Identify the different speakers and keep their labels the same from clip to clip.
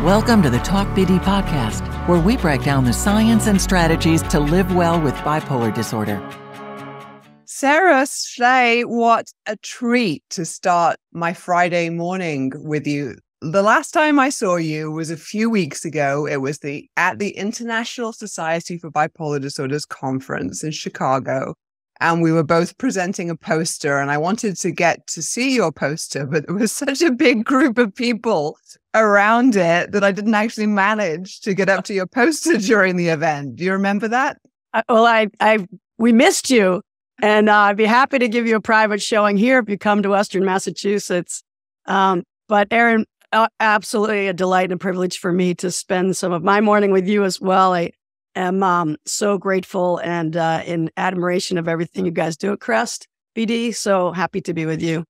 Speaker 1: Welcome to the Talk BD podcast, where we break down the science and strategies to live well with bipolar disorder.
Speaker 2: Sarah Schley, what a treat to start my Friday morning with you. The last time I saw you was a few weeks ago. It was at the International Society for Bipolar Disorders conference in Chicago. And we were both presenting a poster, and I wanted to get to see your poster, but there was such a big group of people around it that I didn't actually manage to get up to your poster during the event. Do you remember that?
Speaker 3: We missed you, and I'd be happy to give you a private showing here if you come to Western Massachusetts. But Erin, absolutely a delight and a privilege for me to spend some of my morning with you as well. I am so grateful and in admiration of everything you guys do at Crest BD. So happy to be with you.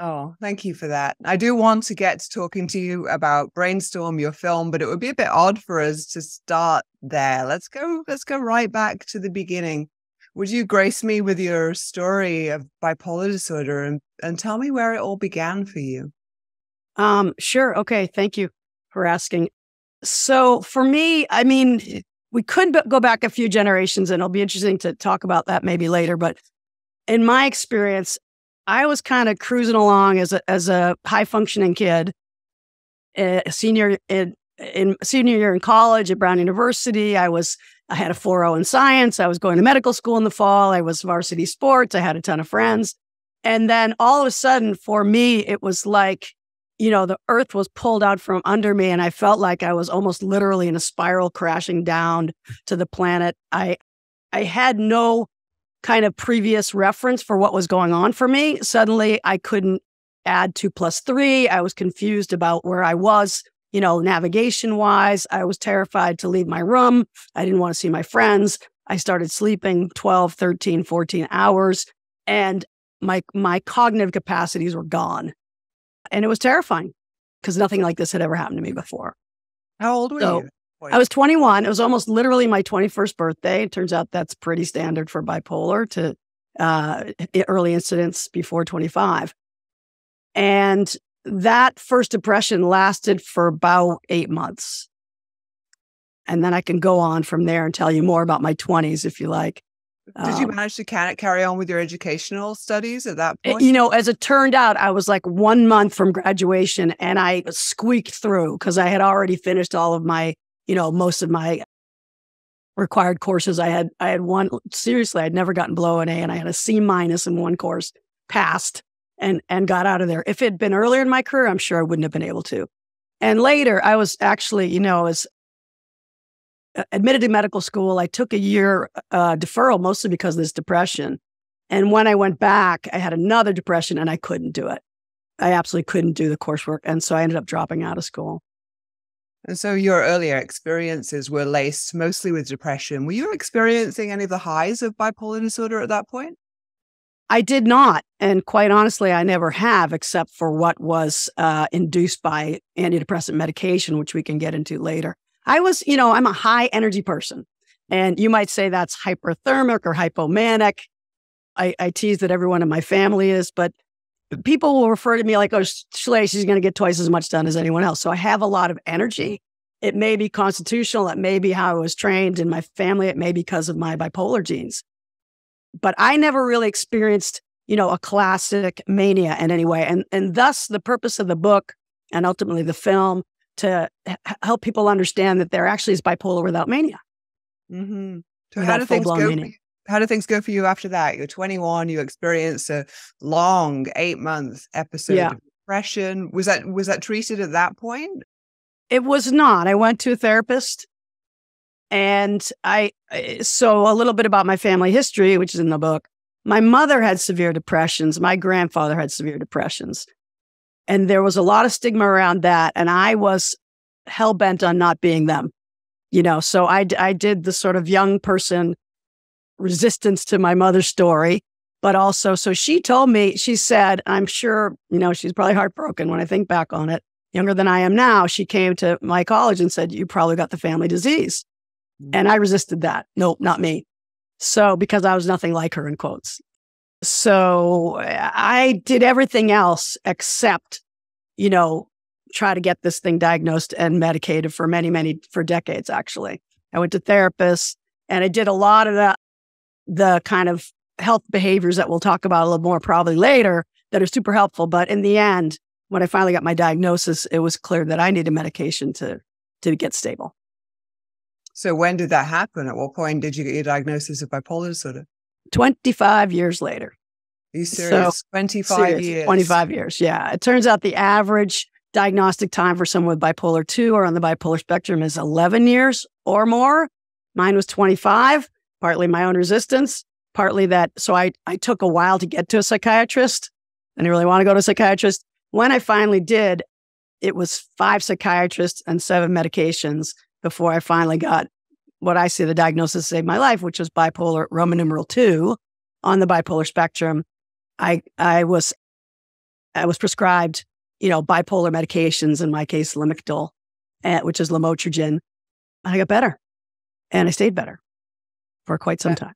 Speaker 2: Oh, thank you for that. I do want to get to talking to you about Brainstorm, your film, but it would be a bit odd for us to start there. Let's go right back to the beginning. Would you grace me with your story of bipolar disorder and tell me where it all began for you?
Speaker 3: Sure. Okay. Thank you for asking. So for me, I mean, we could go back a few generations, and it'll be interesting to talk about that maybe later. But in my experience, I was kind of cruising along as a high functioning kid, senior year in college at Brown University. I had a 4.0 in science. I was going to medical school in the fall. I was varsity sports. I had a ton of friends. And then all of a sudden for me, it was like, the earth was pulled out from under me, and I felt like I was almost literally in a spiral crashing down to the planet. I had no kind of previous reference for what was going on for me. Suddenly I couldn't add 2 + 3. I was confused about where I was, navigation wise. I was terrified to leave my room. I didn't want to see my friends. I started sleeping 12, 13, 14 hours, and my cognitive capacities were gone. And it was terrifying because nothing like this had ever happened to me before.
Speaker 2: How old were you?
Speaker 3: I was 21. It was almost literally my 21st birthday. It turns out that's pretty standard for bipolar to early incidents before 25. And that first depression lasted for about 8 months. And then I can go on from there and tell you more about my 20s if you like.
Speaker 2: Did you manage to carry on with your educational studies at that point?
Speaker 3: As it turned out, I was like 1 month from graduation, and I squeaked through because I had already finished all of my, most of my required courses. I had one, seriously, I'd never gotten below an A, and I had a C- in one course, passed and got out of there. If it had been earlier in my career, I'm sure I wouldn't have been able to. And later, I was actually, admitted to medical school. I took a year deferral, mostly because of this depression. And when I went back, I had another depression and I couldn't do it. I absolutely couldn't do the coursework. And so I ended up dropping out of school.
Speaker 2: And so your earlier experiences were laced mostly with depression. Were you experiencing any of the highs of bipolar disorder at that point?
Speaker 3: I did not. And quite honestly, I never have, except for what was induced by antidepressant medication, which we can get into later. I was, I'm a high energy person, and you might say that's hyperthermic or hypomanic. I tease that everyone in my family is, but people will refer to me like, oh, Schley, she's going to get twice as much done as anyone else. So I have a lot of energy. It may be constitutional. It may be how I was trained in my family. It may be because of my bipolar genes. But I never really experienced, a classic mania in any way. And thus the purpose of the book and ultimately the film to help people understand that there actually is bipolar without mania.
Speaker 2: Mm-hmm. So how do things go for you after that? You're 21, you experience a long 8-month episode of depression. Was that treated at that point?
Speaker 3: It was not. I went to a therapist, and so a little bit about my family history, which is in the book. My mother had severe depressions. My grandfather had severe depressions. And there was a lot of stigma around that. And I was hell-bent on not being them, so I did the sort of young person resistance to my mother's story. But also, so she told me, she said, I'm sure, she's probably heartbroken when I think back on it, younger than I am now. She came to my college and said, you probably got the family disease. Mm-hmm. And I resisted that. Nope, not me. So because I was nothing like her, in quotes. So I did everything else except, try to get this thing diagnosed and medicated for for decades, actually. I went to therapists and I did a lot of the kind of health behaviors that we'll talk about a little more probably later that are super helpful. But in the end, when I finally got my diagnosis, it was clear that I needed medication to get stable.
Speaker 2: So when did that happen? At what point did you get your diagnosis of bipolar disorder?
Speaker 3: 25 years later.
Speaker 2: Are you serious?
Speaker 3: So,
Speaker 2: 25 years?
Speaker 3: 25 years, yeah. It turns out the average diagnostic time for someone with bipolar 2 or on the bipolar spectrum is 11 years or more. Mine was 25, partly my own resistance, partly that. So I took a while to get to a psychiatrist. I didn't really want to go to a psychiatrist. When I finally did, it was 5 psychiatrists and 7 medications before I finally got what I see the diagnosis saved my life, which was bipolar Roman numeral 2 on the bipolar spectrum. I was prescribed, bipolar medications, in my case, Lamictal, which is lamotrigine. I got better and I stayed better for quite some time.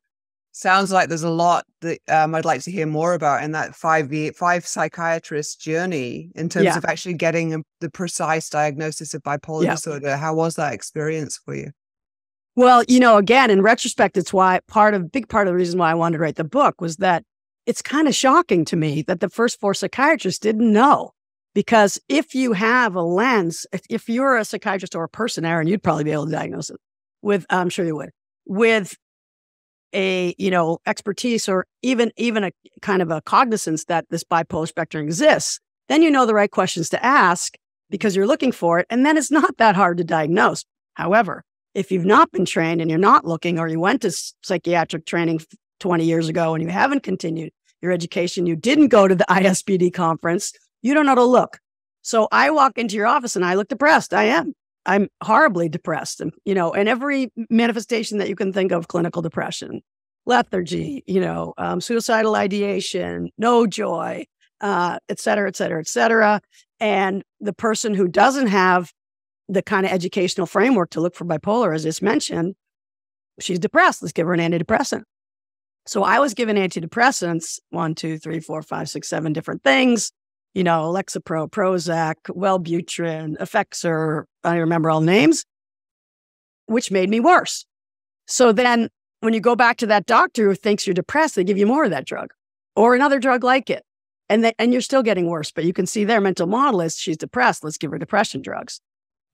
Speaker 2: Sounds like there's a lot that I'd like to hear more about in that 5 psychiatrist journey in terms of actually getting the precise diagnosis of bipolar disorder. How was that experience for you?
Speaker 3: Well, again, in retrospect, it's why big part of the reason why I wanted to write the book was that it's kind of shocking to me that the first 4 psychiatrists didn't know. Because if you have a lens, if you're a psychiatrist or a person, Aaron, you'd probably be able to diagnose it with, I'm sure you would, with a, expertise or even a kind of a cognizance that this bipolar spectrum exists, then you know the right questions to ask because you're looking for it. And then it's not that hard to diagnose. However, if you've not been trained and you're not looking, or you went to psychiatric training 20 years ago and you haven't continued your education, you didn't go to the ISBD conference, you don't know to look. So I walk into your office and I look depressed. I'm horribly depressed. And, and every manifestation that you can think of, clinical depression, lethargy, suicidal ideation, no joy, et cetera, et cetera, et cetera. And the person who doesn't have the kind of educational framework to look for bipolar, as just mentioned, she's depressed. Let's give her an antidepressant. So I was given antidepressants, 1, 2, 3, 4, 5, 6, 7 different things. Lexapro, Prozac, Wellbutrin, Effexor, I don't remember all the names, which made me worse. So then when you go back to that doctor who thinks you're depressed, they give you more of that drug or another drug like it. And you're still getting worse, but you can see their mental model is she's depressed. Let's give her depression drugs.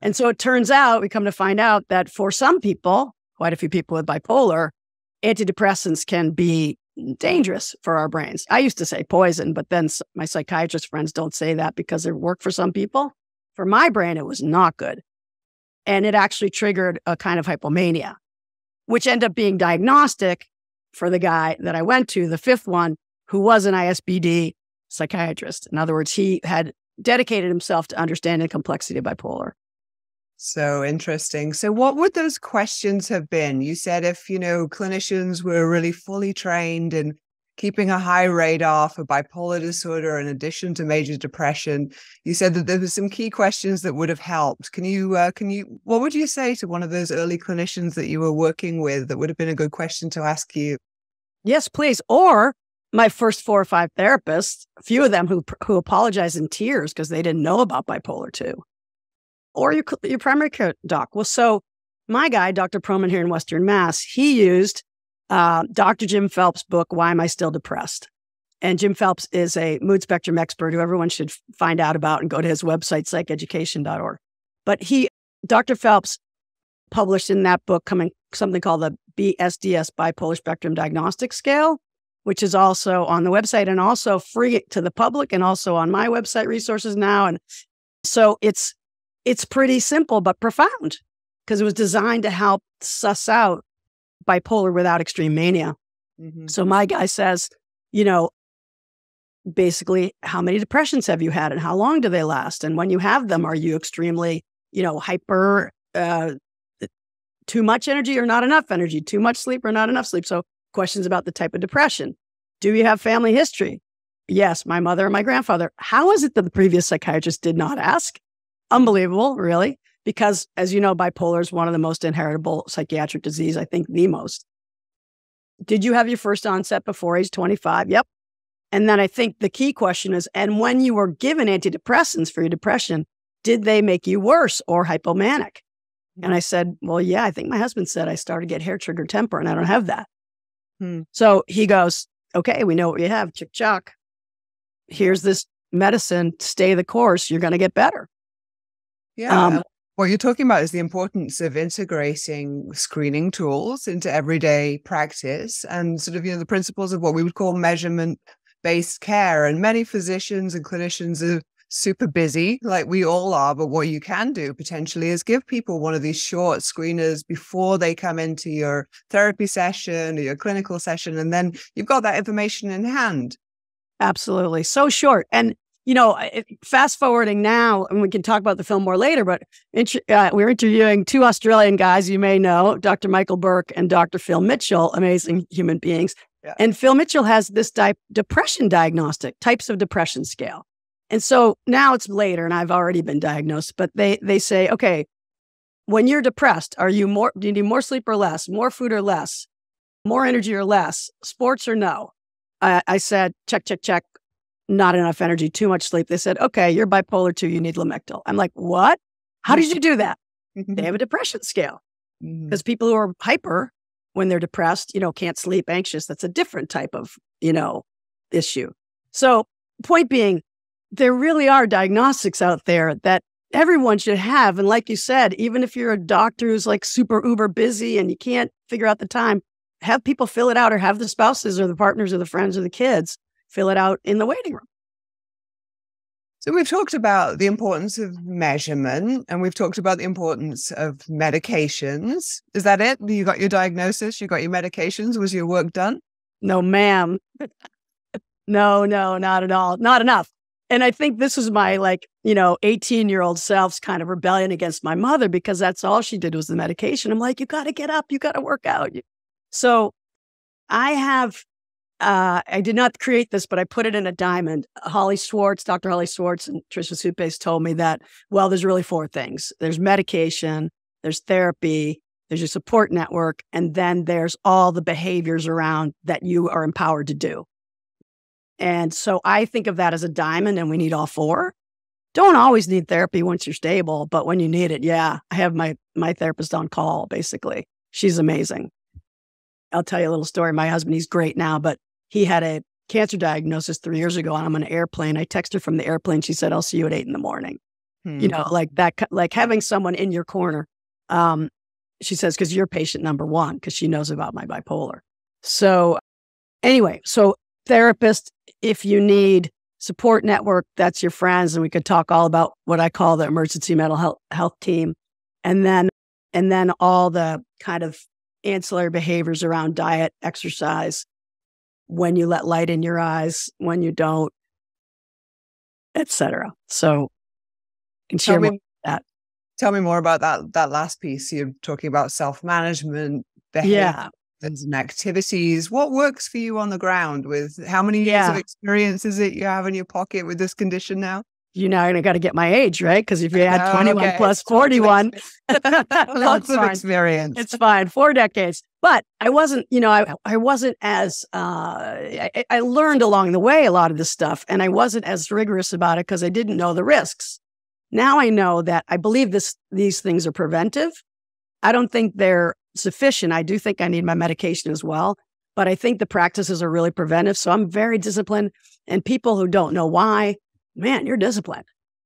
Speaker 3: And so it turns out, we come to find out that for some people, quite a few people with bipolar, antidepressants can be dangerous for our brains. I used to say poison, but then my psychiatrist friends don't say that because it worked for some people. For my brain, it was not good. And it actually triggered a kind of hypomania, which ended up being diagnostic for the guy that I went to, the 5th one, who was an ISBD psychiatrist. In other words, he had dedicated himself to understanding the complexity of bipolar.
Speaker 2: So interesting. So what would those questions have been? You said if, clinicians were really fully trained in keeping a high radar for bipolar disorder in addition to major depression, you said that there were some key questions that would have helped. What would you say to one of those early clinicians that you were working with that would have been a good question to ask you?
Speaker 3: Yes, please. Or my first 4 or 5 therapists, a few of them who apologized in tears because they didn't know about bipolar 2. Or your primary care doc. Well, so my guy, Dr. Proman here in Western Mass, he used Dr. Jim Phelps' book, Why Am I Still Depressed? And Jim Phelps is a mood spectrum expert who everyone should find out about and go to his website, psycheducation.org. But Dr. Phelps published in that book something called the BSDS Bipolar Spectrum Diagnostic Scale, which is also on the website and also free to the public and also on my website resources now. And so it's pretty simple, but profound because it was designed to help suss out bipolar without extreme mania. Mm-hmm. So my guy says, basically, how many depressions have you had and how long do they last? And when you have them, are you extremely, hyper, too much energy or not enough energy, too much sleep or not enough sleep? So questions about the type of depression. Do you have family history? Yes, my mother and my grandfather. How is it that the previous psychiatrist did not ask? Unbelievable, really, because as you know, bipolar is one of the most inheritable psychiatric disease, I think the most. Did you have your first onset before age 25? Yep. And then I think the key question is, and when you were given antidepressants for your depression, did they make you worse or hypomanic? And I said, well, yeah, I think my husband said I started to get hair trigger temper and I don't have that. So he goes, okay, we know what you have. Chick chock. Here's this medicine. Stay the course. You're going to get better.
Speaker 2: Yeah. What you're talking about is the importance of integrating screening tools into everyday practice and sort of, the principles of what we would call measurement-based care. And many physicians and clinicians are super busy, like we all are. But what you can do potentially is give people one of these short screeners before they come into your therapy session or your clinical session. And then you've got that information in hand.
Speaker 3: Absolutely. So short. And, fast forwarding now, and we can talk about the film more later, but we're interviewing two Australian guys you may know, Dr. Michael Burke and Dr. Phil Mitchell, amazing human beings. Yeah. And Phil Mitchell has this depression diagnostic, types of depression scale. And so now it's later and I've already been diagnosed, but they say, okay, when you're depressed, do you need more sleep or less, more food or less, more energy or less, sports or no? I said, check, not enough energy, too much sleep. They said, okay, you're bipolar 2, you need Lamictal. I'm like, what? How did you do that? They have a depression scale because people who are hyper when they're depressed, can't sleep, anxious, that's a different type of, issue. So point being, there really are diagnostics out there that everyone should have. And like you said, even if you're a doctor who's like super uber busy and you can't figure out the time, have people fill it out or have the spouses or the partners or the friends or the kids fill it out in the waiting room.
Speaker 2: So we've talked about the importance of measurement and we've talked about the importance of medications. Is that it? You got your diagnosis, you got your medications, was your work done?
Speaker 3: No, ma'am. No, not at all. Not enough. And I think this was my 18-year-old self's kind of rebellion against my mother because that's all she did was the medication. I'm like, you got to get up, you got to work out. So I did not create this, but I put it in a diamond. Dr. Holly Schwartz and Tricia Supes told me that, well, there's really 4 things. There's medication, there's therapy, there's your support network, and then there's all the behaviors around that you are empowered to do. And so I think of that as a diamond and we need all 4. Don't always need therapy once you're stable, but when you need it, yeah. I have my therapist on call, basically. She's amazing. I'll tell you a little story. My husband, he's great now, but he had a cancer diagnosis 3 years ago and I'm on an airplane. I texted her from the airplane. She said, I'll see you at 8 a.m. Like that, like having someone in your corner. She says, because you're patient number 1, because she knows about my bipolar. So anyway, therapist, if you need support network, that's your friends. And we could talk all about what I call the emergency mental health team. And then all the kind of ancillary behaviors around diet, exercise, when you let light in your eyes, when you don't, etc. So I can share more about that.
Speaker 2: Tell me more about that last piece. You're talking about self-management, behavior. And activities. What works for you on the ground with how many years of experience is it you have in your pocket with this condition now?
Speaker 3: I got to get my age, right? Because if you add 21 plus 41,
Speaker 2: lots of experience.
Speaker 3: It's fine. 4 decades. But I wasn't, I wasn't as, I learned along the way a lot of this stuff and I wasn't as rigorous about it because I didn't know the risks. Now I know that I believe these things are preventive. I don't think they're sufficient. I do think I need my medication as well, but I think the practices are really preventive. So I'm very disciplined and people who don't know why, man, you're disciplined.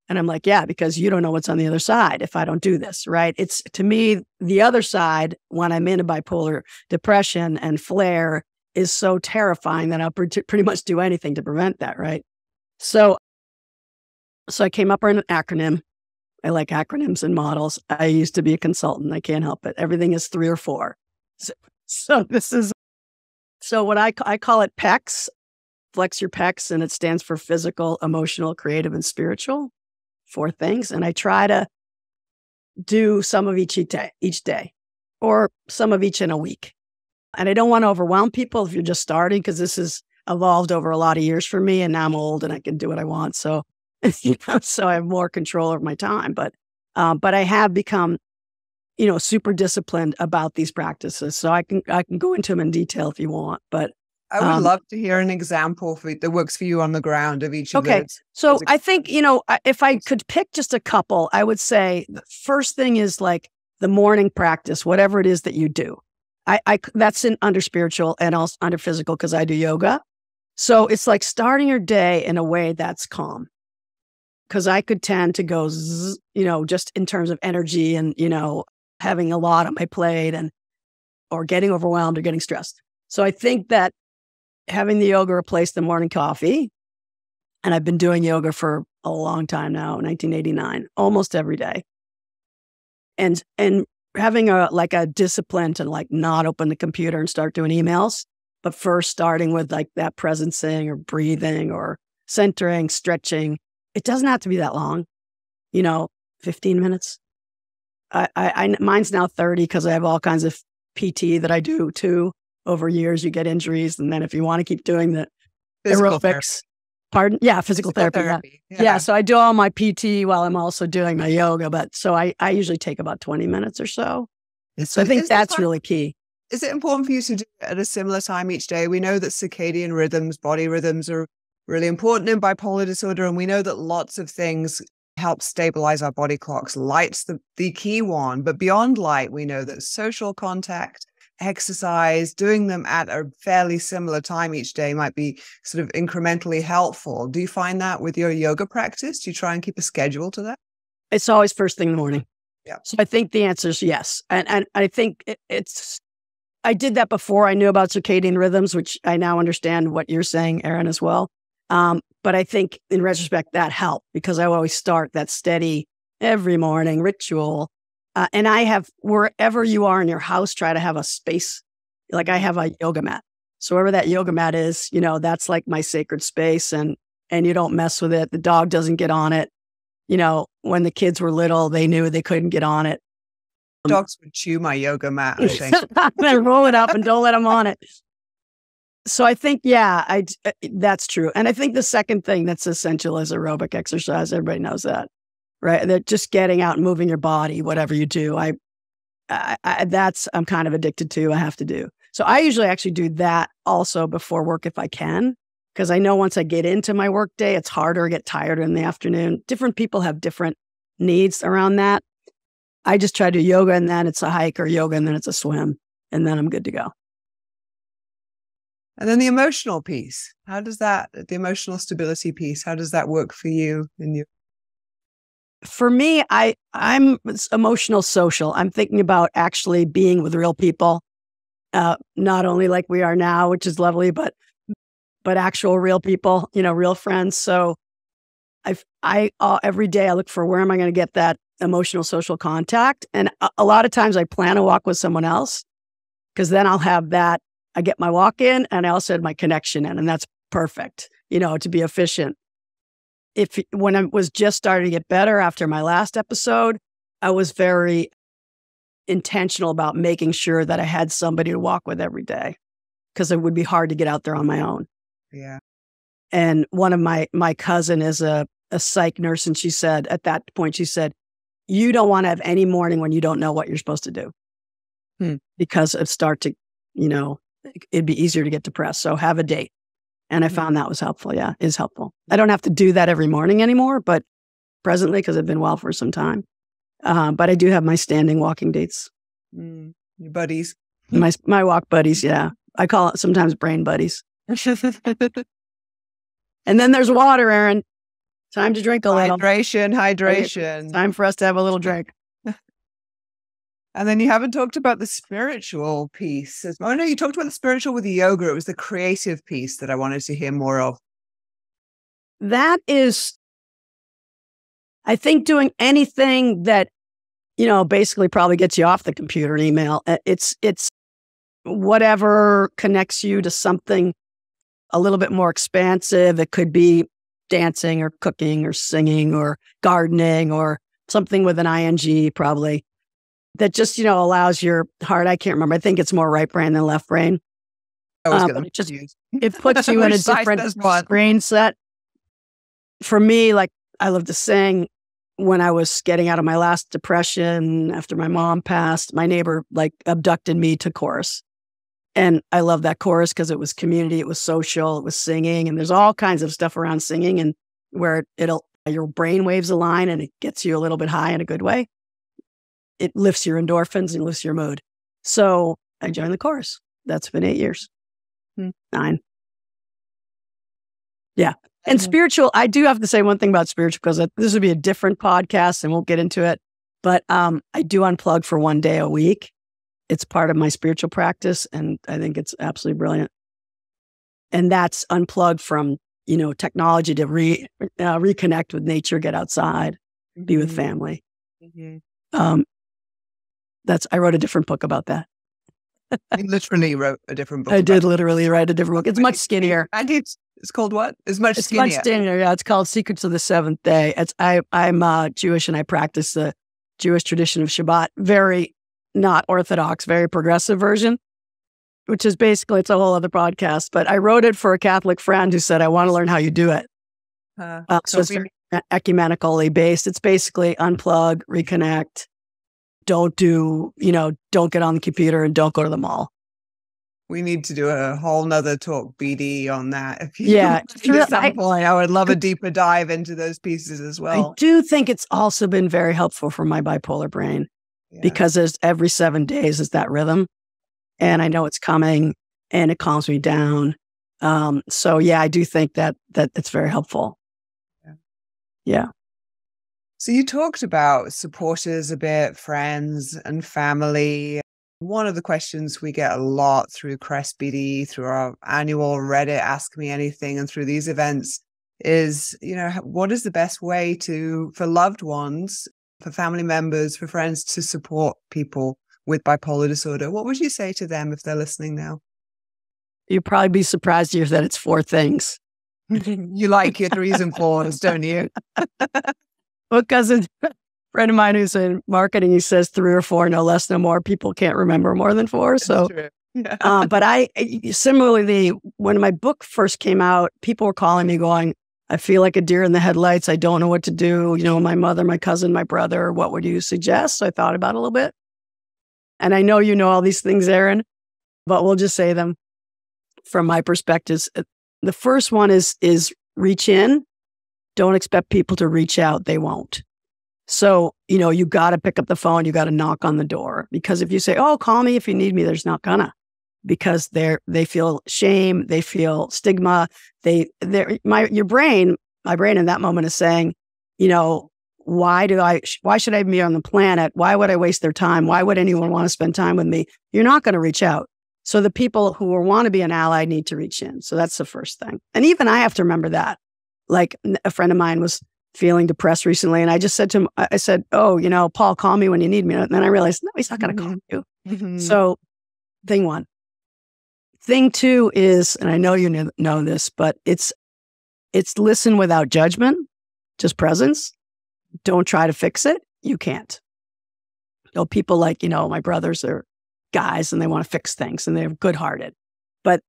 Speaker 3: And I'm like, yeah, because you don't know what's on the other side if I don't do this, right? It's to me, the other side when I'm in a bipolar depression and flare is so terrifying that I'll pretty much do anything to prevent that, right? So I came up with an acronym. I like acronyms and models. I used to be a consultant. I can't help it. Everything is 3 or 4. So what I call it PECS, flex your pecs, and it stands for physical, emotional, creative, and spiritual. 4 things. And I try to do some of each day, or some of each in a week. And I don't want to overwhelm people if you're just starting, because this has evolved over a lot of years for me. And now I'm old and I can do what I want. So so I have more control over my time, but I have become, super disciplined about these practices. So I can go into them in detail if you want, but
Speaker 2: I would love to hear an example that works for you on the ground of each of
Speaker 3: okay.
Speaker 2: those.
Speaker 3: So I think, if I could pick just a couple, I would say the first thing is like the morning practice, whatever it is that you do. That's under spiritual and also under physical because I do yoga. So it's like starting your day in a way that's calm. Because I could tend to go, just in terms of energy and, having a lot on my plate or getting overwhelmed or getting stressed. So I think that having the yoga replace the morning coffee, and I've been doing yoga for a long time now, 1989, almost every day. And having a discipline to like not open the computer and start doing emails, but first starting with like that presencing or breathing or centering, stretching. It doesn't have to be that long, 15 minutes. Mine's now 30 because I have all kinds of PT that I do too. Over years, you get injuries. And then if you want to keep doing the
Speaker 2: Physical
Speaker 3: aerobics,
Speaker 2: therapy.
Speaker 3: pardon? Yeah, physical therapy. Yeah. So I do all my PT while I'm also doing my yoga. But so I usually take about 20 minutes or so. So I think that's really key.
Speaker 2: Is it important for you to do it at a similar time each day? We know that circadian rhythms, body rhythms are really important in bipolar disorder. And we know that lots of things help stabilize our body clocks. Light's the key one. But beyond light, we know that social contact, exercise, doing them at a fairly similar time each day might be sort of incrementally helpful. Do you find that with your yoga practice? Do you try and keep a schedule to that?
Speaker 3: It's always first thing in the morning.
Speaker 2: Yeah.
Speaker 3: So I think the answer is yes. And I think I did that before I knew about circadian rhythms, which I now understand what you're saying, Erin, as well. But I think in retrospect, that helped because I always start that steady every morning ritual. And I have, wherever you are in your house, try to have a space. Like I have a yoga mat. So wherever that yoga mat is, that's like my sacred space and you don't mess with it. The dog doesn't get on it. When the kids were little, they knew they couldn't get on it.
Speaker 2: Dogs would chew my yoga mat, I think.
Speaker 3: Then roll it up and don't let them on it. So I think, that's true. And I think the second thing that's essential is aerobic exercise. Everybody knows that, right? That just getting out and moving your body, whatever you do. I'm kind of addicted to, I have to do. So I usually actually do that also before work if I can, because I know once I get into my work day, it's harder, I get tired in the afternoon. Different people have different needs around that. I just try to do yoga and then it's a hike or yoga and then it's a swim and then I'm good to go.
Speaker 2: And then the emotional piece, the emotional stability piece, how does that work for you?
Speaker 3: For me, I'm emotional social. I'm thinking about actually being with real people, not only like we are now, which is lovely, but actual real people, real friends. So every day I look for where am I going to get that emotional social contact. And a lot of times I plan a walk with someone else because then I'll have that. I get my walk in and I also had my connection in, and that's perfect, to be efficient. When I was just starting to get better after my last episode, I was very intentional about making sure that I had somebody to walk with every day because it would be hard to get out there on my own.
Speaker 2: Yeah.
Speaker 3: And one of my cousin is a psych nurse. And at that point, she said, you don't want to have any morning when you don't know what you're supposed to do because it start to, it'd be easier to get depressed. So have a date. And I found that was helpful. Yeah, is helpful. I don't have to do that every morning anymore, but presently, because I've been well for some time. But I do have my standing walking dates.
Speaker 2: Your buddies.
Speaker 3: My walk buddies, yeah. I call it sometimes brain buddies. And then there's water, Erin. Time to drink a little.
Speaker 2: Hydration.
Speaker 3: Time for us to have a little drink.
Speaker 2: And then you haven't talked about the spiritual piece. Oh, no, you talked about the spiritual with the yoga. It was the creative piece that I wanted to hear more of.
Speaker 3: That is, I think, doing anything that, basically probably gets you off the computer and email. It's whatever connects you to something a little bit more expansive. It could be dancing or cooking or singing or gardening or something with an ing probably. That just, allows your heart. I can't remember. I think it's more right brain than left brain. It puts you in a different brain set. For me, like I love to sing. When I was getting out of my last depression after my mom passed, my neighbor abducted me to chorus. And I love that chorus because it was community, it was social, it was singing, and there's all kinds of stuff around singing and where your brain waves align and it gets you a little bit high in a good way. It lifts your endorphins and lifts your mood. So I joined the chorus. That's been 8 years. 9. Yeah. And spiritual, I do have to say one thing about spiritual because this would be a different podcast and we'll get into it. But I do unplug for 1 day a week. It's part of my spiritual practice. And I think it's absolutely brilliant. And that's unplugged from, technology to reconnect with nature, get outside, be with family. I wrote a different book about that.
Speaker 2: You literally wrote a different book.
Speaker 3: I did literally write a different book. It's much skinnier.
Speaker 2: And it's called what? It's much skinnier.
Speaker 3: Much skinnier. Yeah, it's called Secrets of the Seventh Day. I'm Jewish and I practice the Jewish tradition of Shabbat. Very not orthodox, very progressive version, which is basically, it's a whole other podcast. But I wrote it for a Catholic friend who said, I want to learn how you do it. So it's very ecumenically based. It's basically unplug, reconnect. Don't get on the computer and don't go to the mall.
Speaker 2: We need to do a whole nother talk, BD, on that. If you
Speaker 3: at
Speaker 2: some point, I would love a deeper dive into those pieces as well.
Speaker 3: I do think it's also been very helpful for my bipolar brain because there's every 7 days is that rhythm. And I know it's coming and it calms me down. So I do think that it's very helpful. Yeah.
Speaker 2: So you talked about supporters a bit, friends and family. One of the questions we get a lot through Crest BD, through our annual Reddit Ask Me Anything, and through these events is, what is the best way for loved ones, for family members, for friends to support people with bipolar disorder? What would you say to them if they're listening now?
Speaker 3: You'd probably be surprised to hear that it's 4 things.
Speaker 2: You like your 3s and 4s, don't you?
Speaker 3: Because a friend of mine who's in marketing, he says 3 or 4, no less, no more. People can't remember more than 4. So, but similarly, when my book first came out, people were calling me going, I feel like a deer in the headlights. I don't know what to do. My mother, my cousin, my brother, what would you suggest? So I thought about it a little bit. And I know you know all these things, Erin, but we'll just say them from my perspectives. The first one is reach in. Don't expect people to reach out. They won't. So, you got to pick up the phone. You got to knock on the door, because if you say, oh, call me if you need me, there's not gonna, because they feel shame. They feel stigma. My brain in that moment is saying, why should I be on the planet? Why would I waste their time? Why would anyone want to spend time with me? You're not going to reach out. So the people who want to be an ally need to reach in. So that's the first thing. And even I have to remember that. Like a friend of mine was feeling depressed recently. And I just said to him, I said, oh, Paul, call me when you need me. And then I realized, no, he's not going to call you. Mm-hmm. So thing 1. Thing 2 is, and I know you know this, but it's listen without judgment, just presence. Don't try to fix it. You can't. People like, my brothers are guys and they want to fix things and they're good-hearted, but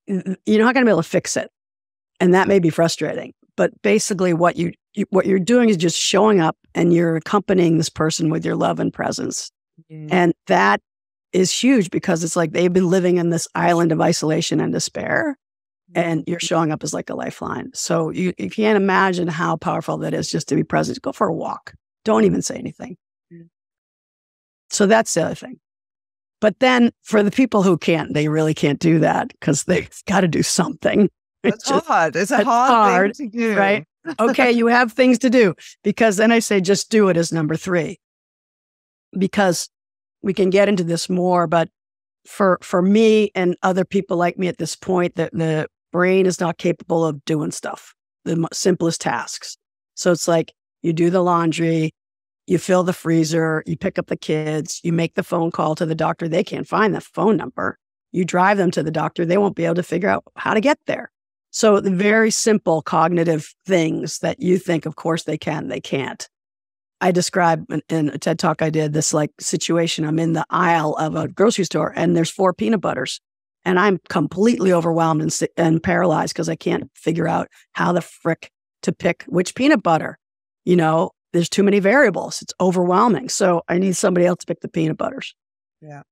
Speaker 3: you're not going to be able to fix it. And that may be frustrating. But basically what you're doing is just showing up and you're accompanying this person with your love and presence. Mm-hmm. And that is huge because it's like they've been living in this island of isolation and despair. And you're showing up as like a lifeline. So you can't imagine how powerful that is just to be present. Go for a walk. Don't even say anything. Mm-hmm. So that's the other thing. But then for the people who can't, they really can't do that because they've got to do something.
Speaker 2: It's hard. It's a hard thing to do.
Speaker 3: Right? Okay, you have things to do. Because then I say just do it as number 3. Because we can get into this more, but for me and other people like me at this point, the brain is not capable of doing stuff, the simplest tasks. So it's like you do the laundry, you fill the freezer, you pick up the kids, you make the phone call to the doctor. They can't find the phone number. You drive them to the doctor. They won't be able to figure out how to get there. So the very simple cognitive things that you think, of course they can, they can't. I described in a TED Talk I did this like situation. I'm in the aisle of a grocery store and there's 4 peanut butters and I'm completely overwhelmed and paralyzed because I can't figure out how the frick to pick which peanut butter. There's too many variables. It's overwhelming. So I need somebody else to pick the peanut butters.
Speaker 2: Yeah.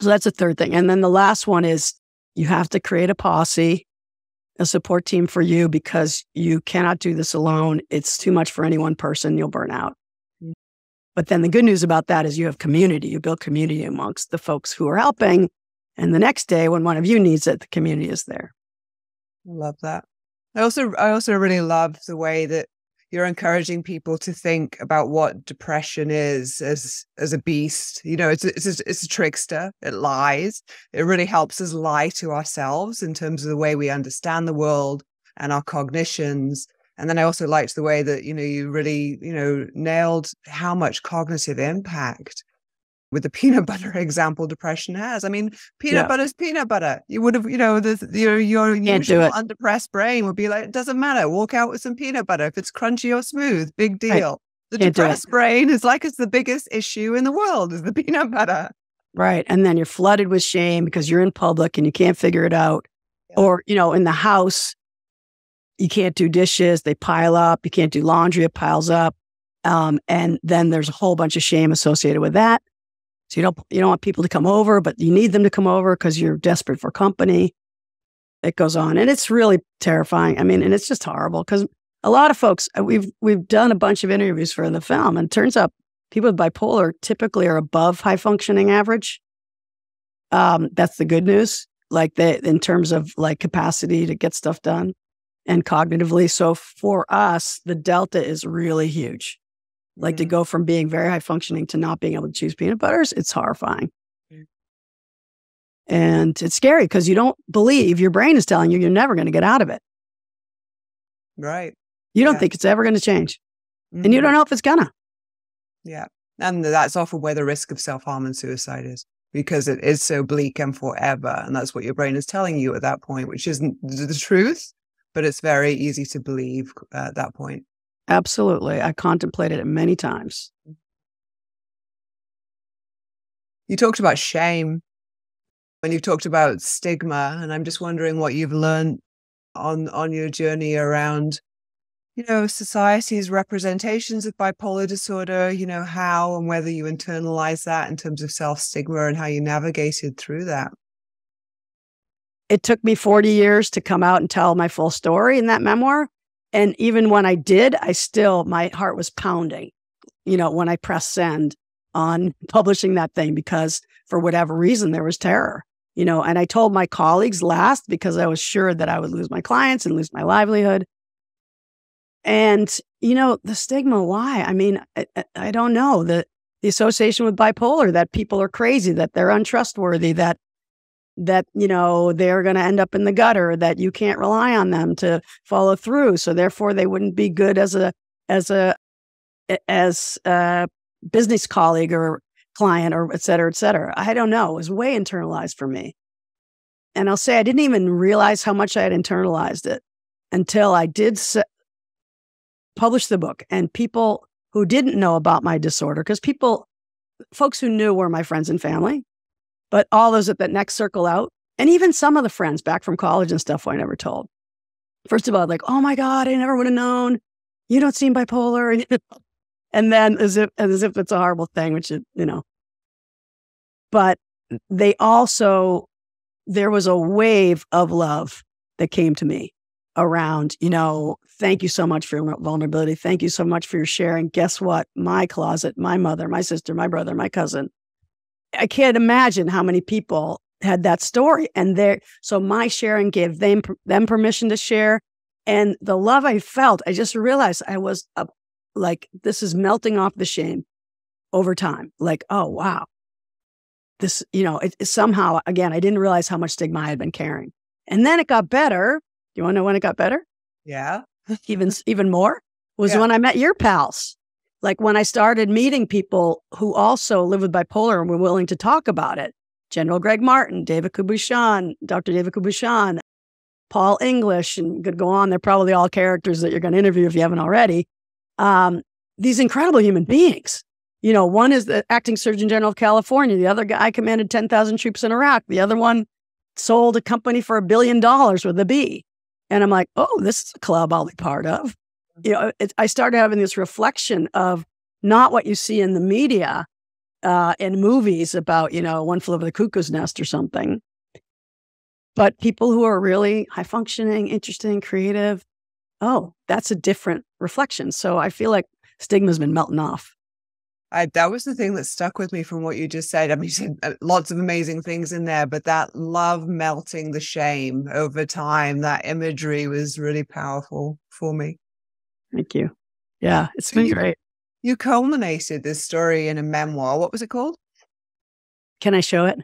Speaker 3: So that's the third thing. And then the last one is you have to create a posse, a support team for you, because you cannot do this alone. It's too much for any one person. You'll burn out. Mm. But then the good news about that is you have community. You build community amongst the folks who are helping. And the next day when one of you needs it, the community is there.
Speaker 2: I love that. I also really love the way that you're encouraging people to think about what depression is as a beast. You know, it's a trickster. It lies. It really helps us lie to ourselves in terms of the way we understand the world and our cognitions. And then I also liked the way that, you really, nailed how much cognitive impact with the peanut butter example depression has. I mean, peanut butter is peanut butter. You would have, your usual undepressed brain would be like, it doesn't matter. Walk out with some peanut butter. If it's crunchy or smooth, big deal. Right. The depressed brain is like, it's the biggest issue in the world is the peanut butter.
Speaker 3: Right. And then you're flooded with shame because you're in public and you can't figure it out. Yeah. Or, in the house, you can't do dishes. They pile up. You can't do laundry. It piles up. And then there's a whole bunch of shame associated with that. So you don't want people to come over, but you need them to come over because you're desperate for company. It goes on. And it's really terrifying. I mean, and it's just horrible because a lot of folks, we've done a bunch of interviews for the film, and it turns out people with bipolar typically are above high functioning average. That's the good news, like in terms of like capacity to get stuff done and cognitively. So for us, the delta is really huge. Like to go from being very high functioning to not being able to choose peanut butters, it's horrifying. And it's scary because you don't believe your brain is telling you you're never going to get out of it.
Speaker 2: Right.
Speaker 3: You don't think it's ever going to change. Mm-hmm. And you don't know if it's gonna.
Speaker 2: Yeah. And that's often where the risk of self-harm and suicide is, because it is so bleak and forever. And that's what your brain is telling you at that point, which isn't the truth, but it's very easy to believe at that point.
Speaker 3: Absolutely. I contemplated it many times.
Speaker 2: You talked about shame when you talked about stigma, and I'm just wondering what you've learned on your journey around, society's representations of bipolar disorder, how and whether you internalize that in terms of self-stigma and how you navigated through that.
Speaker 3: It took me 40 years to come out and tell my full story in that memoir. And even when I did, my heart was pounding, when I pressed send on publishing that thing, because for whatever reason, there was terror, and I told my colleagues last because I was sure that I would lose my clients and lose my livelihood. And, the stigma, why? I mean, I don't know. The association with bipolar, that people are crazy, that they're untrustworthy, that they're going to end up in the gutter, that you can't rely on them to follow through. So therefore they wouldn't be good as a business colleague or client, or et cetera, et cetera. I don't know. It was way internalized for me. And I'll say I didn't even realize how much I had internalized it until I did publish the book. And people who didn't know about my disorder, because folks who knew were my friends and family, but all those at that next circle out, and even some of the friends back from college and stuff I never told. First of all, like, oh my God, I never would have known. You don't seem bipolar. And then as if it's a horrible thing, which is, But they also, there was a wave of love that came to me around, thank you so much for your vulnerability. Thank you so much for your sharing. Guess what? My closet, my mother, my sister, my brother, my cousin. I can't imagine how many people had that story. And so my sharing gave them permission to share. And the love I felt, I just realized I was like, this is melting off the shame over time. Like, oh, wow. This, it somehow, again, I didn't realize how much stigma I had been carrying. And then it got better. You want to know when it got better?
Speaker 2: Yeah.
Speaker 3: even more was when I met your pals. Like when I started meeting people who also live with bipolar and were willing to talk about it. General Greg Martin, David Kubushyan, Dr. David Kubushyan, Paul English, and could go on. They're probably all characters that you're going to interview if you haven't already. These incredible human beings. One is the acting Surgeon General of California. The other guy commanded 10,000 troops in Iraq. The other one sold a company for $1 billion with a B. And I'm like, oh, this is a club I'll be part of. I started having this reflection of not what you see in the media, in movies about, One Flew Over the Cuckoo's Nest or something. But people who are really high functioning, interesting, creative, that's a different reflection. So I feel like stigma's been melting off.
Speaker 2: That was the thing that stuck with me from what you just said. I mean, you said lots of amazing things in there, but that love melting the shame over time, that imagery was really powerful for me.
Speaker 3: Thank you. Yeah, it's been great.
Speaker 2: You culminated this story in a memoir. What was it called?
Speaker 3: Can I show it?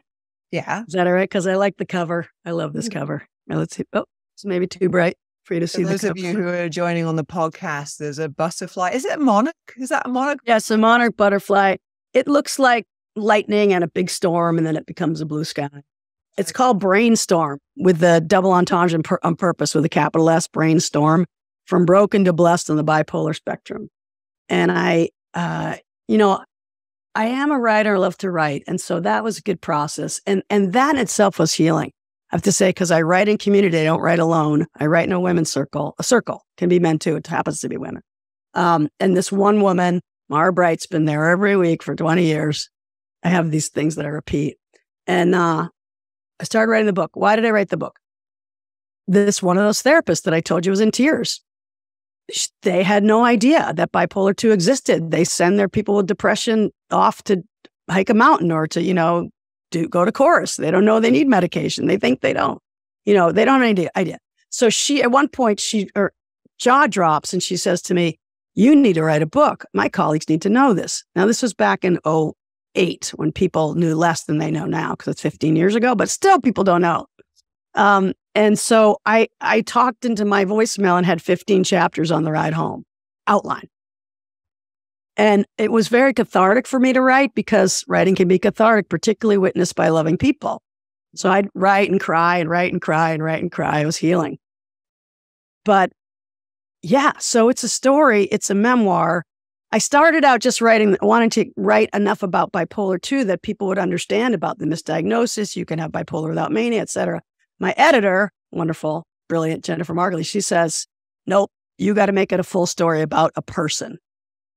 Speaker 2: Yeah.
Speaker 3: Is that all right? Because I like the cover. I love this cover. Now, let's see. Oh, it's maybe too bright for you to see.
Speaker 2: For those of you who are joining on the podcast, there's a butterfly. Is it a monarch? Is that a monarch?
Speaker 3: Yes, a monarch butterfly. It looks like lightning and a big storm, and then it becomes a blue sky. It's called Brainstorm, with the double entendre on purpose, with a capital S, Brainstorm, from broken to blessed on the bipolar spectrum. And I am a writer, I love to write. And so that was a good process. And that in itself was healing, I have to say, because I write in community. I don't write alone. I write in a women's circle. A circle can be men too. It happens to be women. And this one woman, Mara Bright's been there every week for 20 years. I have these things that I repeat. And I started writing the book. Why did I write the book? This one of those therapists that I told you was in tears. They had no idea that bipolar 2 existed. They send their people with depression off to hike a mountain or to, go to chorus. They don't know they need medication. They think they don't. They don't have any idea. So at one point, her jaw drops and she says to me, "You need to write a book. My colleagues need to know this." Now, this was back in 2008 when people knew less than they know now, because it's 15 years ago, but still people don't know. And so I talked into my voicemail and had 15 chapters on the ride home, outline. And it was very cathartic for me to write, because writing can be cathartic, particularly witnessed by loving people. So I'd write and cry and write and cry and write and cry. It was healing. But yeah, so it's a story. It's a memoir. I started out just wanting to write enough about bipolar 2 that people would understand about the misdiagnosis. You can have bipolar without mania, et cetera. My editor, wonderful, brilliant Jennifer Margley, she says, "Nope, you got to make it a full story about a person.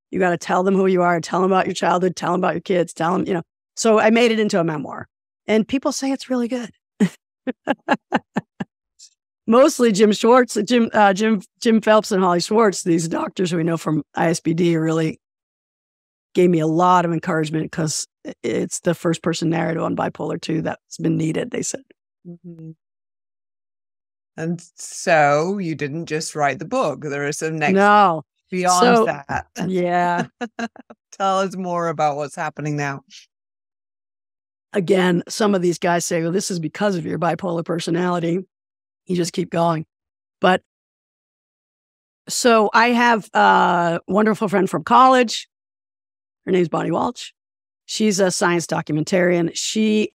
Speaker 3: You got to tell them who you are, tell them about your childhood, tell them about your kids, tell them, So I made it into a memoir, and people say it's really good. Mostly Jim Phelps and Holly Schwartz, these doctors who we know from ISBD, really gave me a lot of encouragement, because it's the first person narrative on bipolar 2 that's been needed, they said.
Speaker 2: Mm-hmm. And so you didn't just write the book. There is some beyond that.
Speaker 3: Yeah.
Speaker 2: Tell us more about what's happening now.
Speaker 3: Again, some of these guys say, well, this is because of your bipolar personality. You just keep going. But so I have a wonderful friend from college. Her name's Bonnie Walsh. She's a science documentarian. She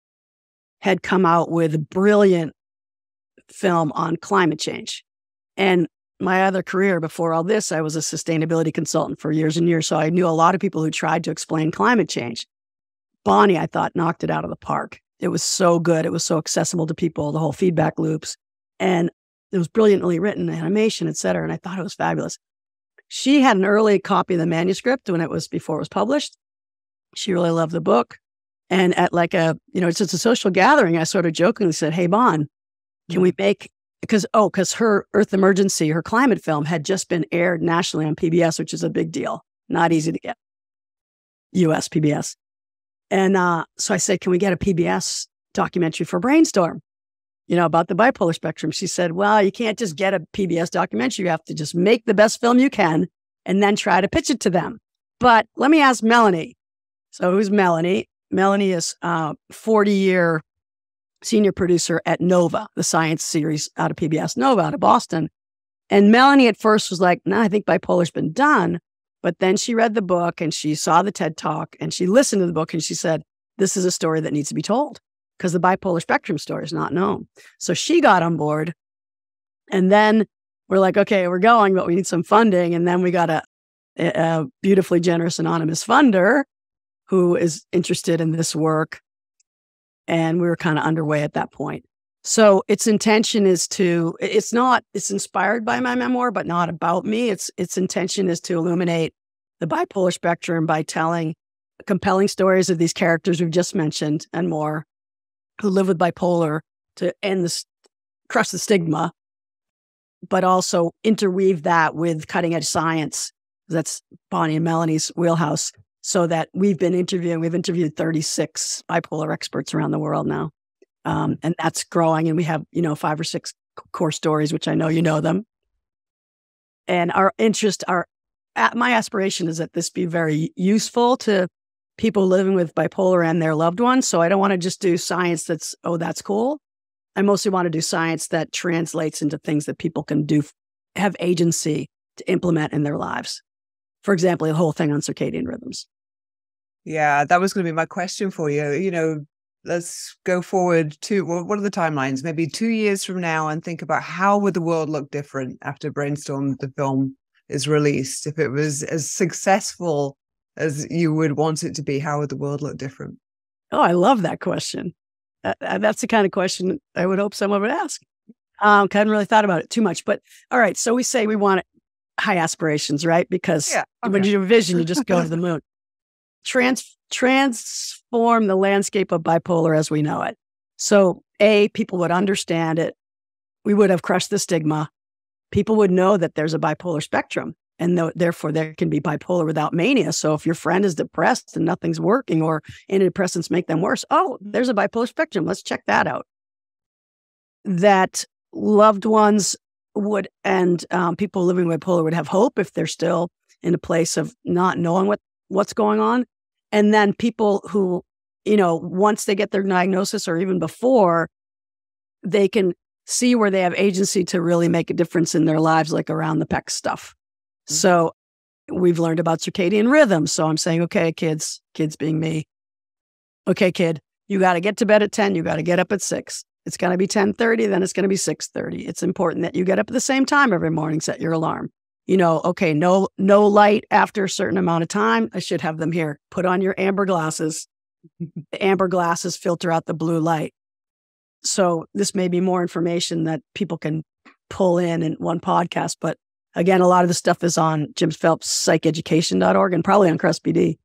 Speaker 3: had come out with a brilliant film on climate change. And my other career before all this, I was a sustainability consultant for years and years. So I knew a lot of people who tried to explain climate change. Bonnie, I thought, knocked it out of the park. It was so good. It was so accessible to people, the whole feedback loops. And it was brilliantly written, animation, et cetera. And I thought it was fabulous. She had an early copy of the manuscript before it was published. She really loved the book. And at it's just a social gathering, I sort of jokingly said, "Hey, Bon, can we make," because her Earth Emergency, her climate film had just been aired nationally on PBS, which is a big deal. Not easy to get. US PBS. And so I said, "Can we get a PBS documentary for Brainstorm, about the bipolar spectrum?" She said, "Well, you can't just get a PBS documentary. You have to just make the best film you can and then try to pitch it to them. But let me ask Melanie." So who's Melanie? Melanie is a 40-year senior producer at Nova, the science series out of PBS Nova out of Boston. And Melanie at first was like, "No, I think bipolar's been done." But then she read the book and she saw the TED Talk and she listened to the book and she said, "This is a story that needs to be told, because the bipolar spectrum story is not known." So she got on board. And then we're like, okay, we're going, but we need some funding. And then we got a beautifully generous anonymous funder who is interested in this work. And we were kind of underway at that point. So its intention is it's inspired by my memoir, but not about me. Its intention is to illuminate the bipolar spectrum by telling compelling stories of these characters we've just mentioned and more who live with bipolar to end this, crush the stigma, but also interweave that with cutting edge science. That's Bonnie and Melanie's wheelhouse. So that we've interviewed 36 bipolar experts around the world now. And that's growing. And we have, 5 or 6 core stories, which I know you know them. And my aspiration is that this be very useful to people living with bipolar and their loved ones. So I don't want to just do science that's cool. I mostly want to do science that translates into things that people can do, have agency to implement in their lives. For example, the whole thing on circadian rhythms.
Speaker 2: Yeah, that was going to be my question for you. Let's go forward to, what are the timelines? Maybe 2 years from now, and think about how would the world look different after Brainstorm, the film, is released. If it was as successful as you would want it to be, how would the world look different?
Speaker 3: Oh, I love that question. That's the kind of question I would hope someone would ask. I hadn't really thought about it too much, but all right. So we say we want high aspirations, right? Because when you do a vision, you just go to the moon. Transform the landscape of bipolar as we know it. So people would understand it. We would have crushed the stigma. People would know that there's a bipolar spectrum, and therefore there can be bipolar without mania. So if your friend is depressed and nothing's working, or antidepressants make them worse, there's a bipolar spectrum. Let's check that out. That loved ones would, and people living with bipolar would have hope if they're still in a place of not knowing what's going on. And then people who, once they get their diagnosis or even before, they can see where they have agency to really make a difference in their lives, like around the PEC stuff. Mm-hmm. So we've learned about circadian rhythms. So I'm saying, okay, kids being me. Okay, kid, you got to get to bed at 10. You got to get up at 6. It's going to be 10:30, then it's going to be 6:30. It's important that you get up at the same time every morning, set your alarm. Okay, no light after a certain amount of time. I should have them here. Put on your amber glasses. The amber glasses filter out the blue light. So this may be more information that people can pull in one podcast. But again, a lot of the stuff is on Jim Phelps psycheducation.org and probably on Crest PD.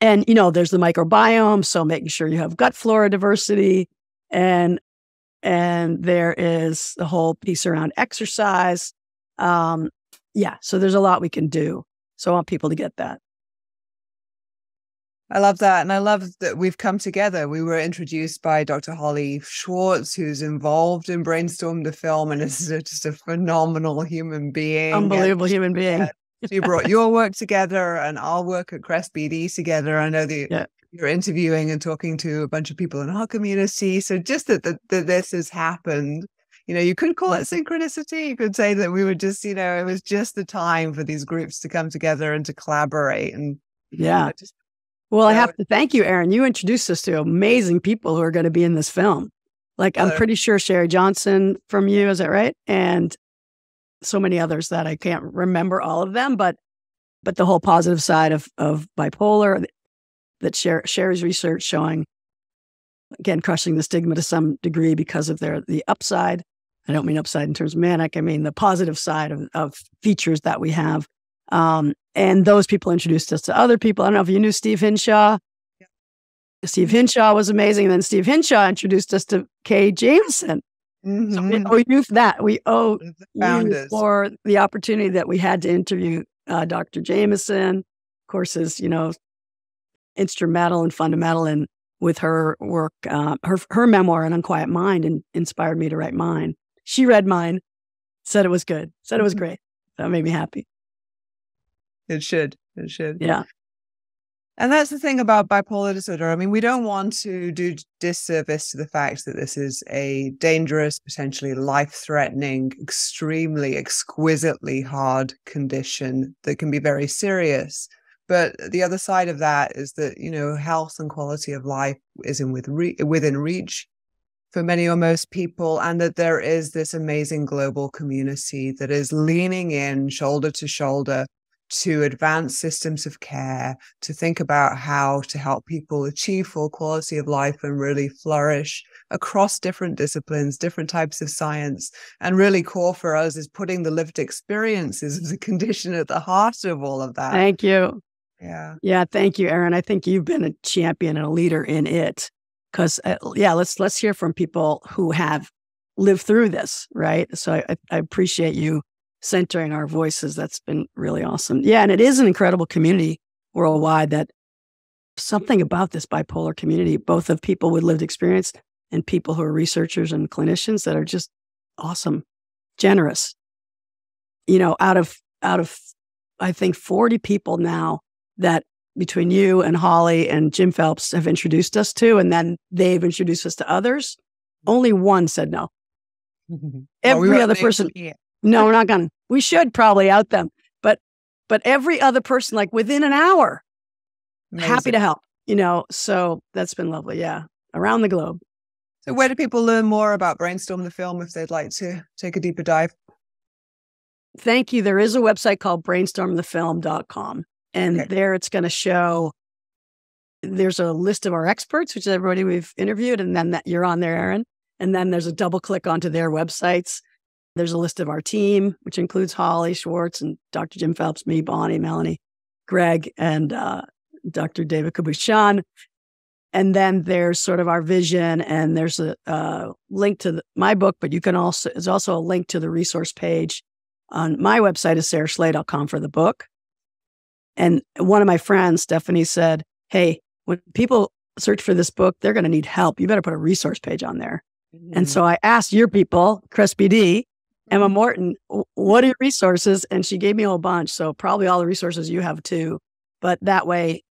Speaker 3: And, there's the microbiome. So making sure you have gut flora diversity. And there is the whole piece around exercise. So there's a lot we can do. So I want people to get that.
Speaker 2: I love that. And I love that we've come together. We were introduced by Dr. Holly Schwartz, who's involved in Brainstorm, the film, and is just a phenomenal human being.
Speaker 3: Unbelievable human being.
Speaker 2: She brought your work together and our work at Crest BD together. I know that you're interviewing and talking to a bunch of people in our community. So just that this has happened. You could call it synchronicity. You could say that we were just, it was just the time for these groups to come together and to collaborate. And
Speaker 3: I have to thank you, Erin. You introduced us to amazing people who are going to be in this film. Like, I'm pretty sure Sherry Johnson from you, is that right? And so many others that I can't remember all of them, but the whole positive side of bipolar, that Sherry's research showing, again, crushing the stigma to some degree because of the upside. I don't mean upside in terms of manic. I mean the positive side of features that we have. And those people introduced us to other people. I don't know if you knew Steve Hinshaw. Yeah. Steve Hinshaw was amazing. And then Steve Hinshaw introduced us to Kay Jameson. Mm-hmm. So we owe you for that. We owe you for the opportunity that we had to interview Dr. Jameson. Of course, is, instrumental and fundamental in with her work. Her memoir, An Unquiet Mind, and inspired me to write mine. She read mine, said it was good, said it was great. That made me happy.
Speaker 2: It should.
Speaker 3: Yeah.
Speaker 2: And that's the thing about bipolar disorder. I mean, we don't want to do disservice to the fact that this is a dangerous, potentially life-threatening, extremely, exquisitely hard condition that can be very serious. But the other side of that is that, health and quality of life is within reach for many or most people, and that there is this amazing global community that is leaning in shoulder to shoulder to advance systems of care, to think about how to help people achieve full quality of life and really flourish across different disciplines, different types of science. And really core for us is putting the lived experiences of the condition at the heart of all of that.
Speaker 3: Thank you.
Speaker 2: Yeah.
Speaker 3: Yeah. Thank you, Erin. I think you've been a champion and a leader in it. Because let's hear from people who have lived through this, right? So I appreciate you centering our voices. That's been really awesome. Yeah, and it is an incredible community worldwide. That something about this bipolar community, both of people with lived experience and people who are researchers and clinicians, that are just awesome, generous. Out of I think 40 people now that between you and Holly and Jim Phelps have introduced us to, and then they've introduced us to others, only one said no. Every other person, no, we're not going to. We should probably out them. But every other person, like within an hour, happy to help, so that's been lovely. Yeah. Around the globe.
Speaker 2: So where do people learn more about Brainstorm the Film if they'd like to take a deeper dive?
Speaker 3: Thank you. There is a website called brainstormthefilm.com. And there it's going to show, there's a list of our experts, which is everybody we've interviewed. And then that you're on there, Erin. And then there's a double click onto their websites. There's a list of our team, which includes Holly Schwartz and Dr. Jim Phelps, me, Bonnie, Melanie, Greg, and Dr. David Cabuchon. And then there's sort of our vision, and there's a link to my book, but there's also a link to the resource page on my website is sarahschley.com for the book. And one of my friends, Stephanie, said, hey, when people search for this book, they're going to need help. You better put a resource page on there. Mm-hmm. And so I asked your people, Chris BD, Emma Morton, what are your resources? And she gave me a whole bunch. So probably all the resources you have too. But that way,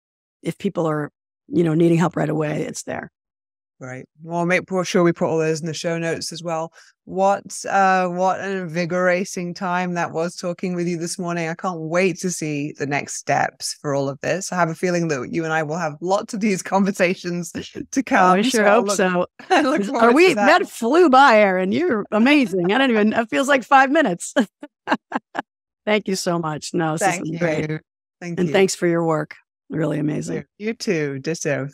Speaker 3: if people are, needing help right away, it's there.
Speaker 2: Right. Well, make sure we put all those in the show notes as well. What an invigorating time that was talking with you this morning. I can't wait to see the next steps for all of this. I have a feeling that you and I will have lots of these conversations to come.
Speaker 3: I sure hope so. That flew by, Erin. You're amazing. It feels like 5 minutes. Thank you so much. No, this is great.
Speaker 2: Thank you.
Speaker 3: And thanks for your work. Really amazing.
Speaker 2: You too. Ditto.